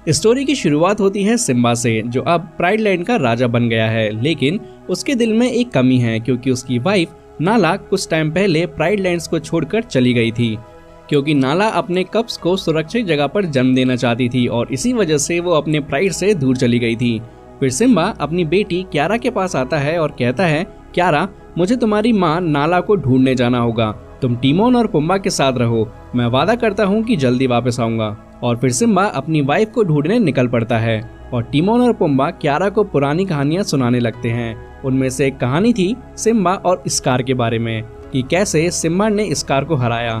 Story की शुरुआत होती है सिम्बा से, जो अब प्राइड लैंड का राजा बन गया है। लेकिन उसके दिल में एक कमी है, क्योंकि उसकी वाइफ नाला कुछ टाइम पहले प्राइड लैंड्स को छोड़कर चली गई थी, क्योंकि नाला अपने कप्स को सुरक्षित जगह पर जन्म देना चाहती थी और इसी वजह से वो अपने प्राइड से दूर चली गई थी। फिर सिम्बा अपनी बेटी क्यारा के पास आता है और कहता है, क्यारा, मुझे तुम्हारी माँ नाला को ढूंढने जाना होगा। तुम टिमोन और पुम्बा के साथ रहो, मैं वादा करता हूँ कि जल्दी वापस आऊंगा। और फिर सिम्बा अपनी वाइफ को ढूंढने निकल पड़ता है और टिमोन और पुम्बा क्यारा को पुरानी कहानियां सुनाने लगते हैं। उनमें से एक कहानी थी सिम्बा और स्कार के बारे में, कि कैसे सिम्बा ने स्कार को हराया।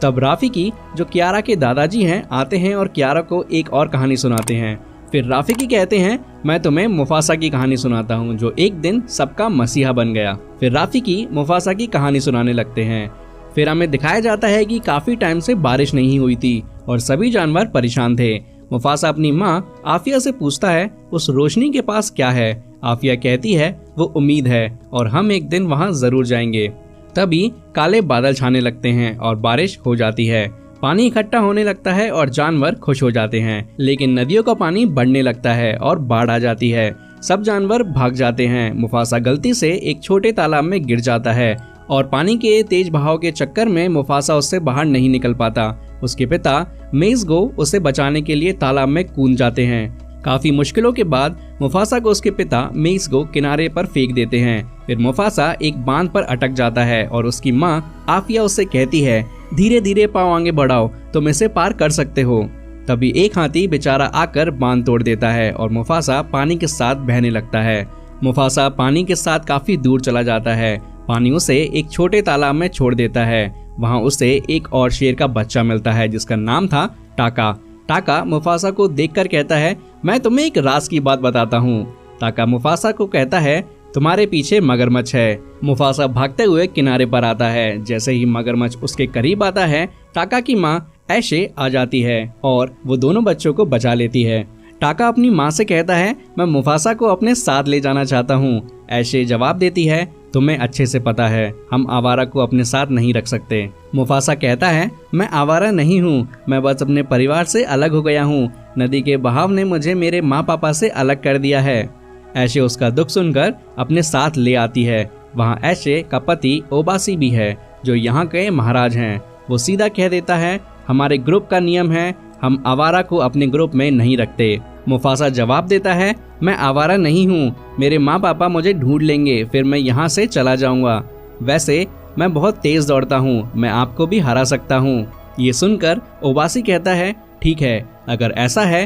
तब राफिकी, जो क्यारा के दादाजी हैं, आते हैं और क्यारा को एक और कहानी सुनाते हैं। फिर राफिकी कहते हैं, मैं तुम्हें मुफासा की कहानी सुनाता हूँ, जो एक दिन सबका मसीहा बन गया। फिर राफिकी मुफासा की कहानी सुनाने लगते हैं। फिर हमें दिखाया जाता है कि काफी टाइम से बारिश नहीं हुई थी और सभी जानवर परेशान थे। मुफासा अपनी माँ आफिया से पूछता है, उस रोशनी के पास क्या है? आफिया कहती है, वो उम्मीद है और हम एक दिन वहाँ जरूर जाएंगे। तभी काले बादल छाने लगते हैं और बारिश हो जाती है। पानी इकट्ठा होने लगता है और जानवर खुश हो जाते हैं। लेकिन नदियों का पानी बढ़ने लगता है और बाढ़ आ जाती है। सब जानवर भाग जाते हैं। मुफासा गलती से एक छोटे तालाब में गिर जाता है और पानी के तेज बहाव के चक्कर में मुफासा उससे बाहर नहीं निकल पाता। उसके पिता मेज़गो उसे बचाने के लिए तालाब में कूद जाते हैं। काफी मुश्किलों के बाद मुफासा को उसके पिता मेज़गो किनारे पर फेंक देते हैं। फिर मुफासा एक बांध पर अटक जाता है और उसकी माँ आफिया उससे कहती है, धीरे धीरे पाँव आगे बढ़ाओ, तुम इसे पार कर सकते हो। तभी एक हाथी बेचारा आकर बांध तोड़ देता है और मुफासा पानी के साथ बहने लगता है। मुफासा पानी के साथ काफी दूर चला जाता है। पानी उसे एक छोटे तालाब में छोड़ देता है। वहाँ उसे एक और शेर का बच्चा मिलता है, जिसका नाम था टाका। टाका मुफासा को देखकर कहता है, मैं तुम्हें एक राज की बात बताता हूँ। टाका मुफासा को कहता है, तुम्हारे पीछे मगरमच्छ है। मुफासा भागते हुए किनारे पर आता है। जैसे ही मगरमच्छ उसके करीब आता है, टाका की माँ ऐशे आ जाती है और वो दोनों बच्चों को बचा लेती है। टाका अपनी माँ से कहता है, मैं मुफासा को अपने साथ ले जाना चाहता हूँ। ऐशे जवाब देती है, तुम्हें अच्छे से पता है हम आवारा को अपने साथ नहीं रख सकते। मुफासा कहता है, मैं आवारा नहीं हूँ, मैं बस अपने परिवार से अलग हो गया हूँ। नदी के बहाव ने मुझे मेरे माँ पापा से अलग कर दिया है। ऐशे उसका दुख सुनकर अपने साथ ले आती है। वहाँ ऐशे का पति ओबासी भी है, जो यहाँ के महाराज हैं। वो सीधा कह देता है, हमारे ग्रुप का नियम है, हम आवारा को अपने ग्रुप में नहीं रखते। मुफासा जवाब देता है, मैं आवारा नहीं हूँ, मेरे माँ पापा मुझे ढूंढ लेंगे, फिर मैं यहाँ से चला जाऊँगा। वैसे मैं बहुत तेज दौड़ता हूँ, मैं आपको भी हरा सकता हूँ। ये सुनकर ओबासी कहता है, ठीक है, अगर ऐसा है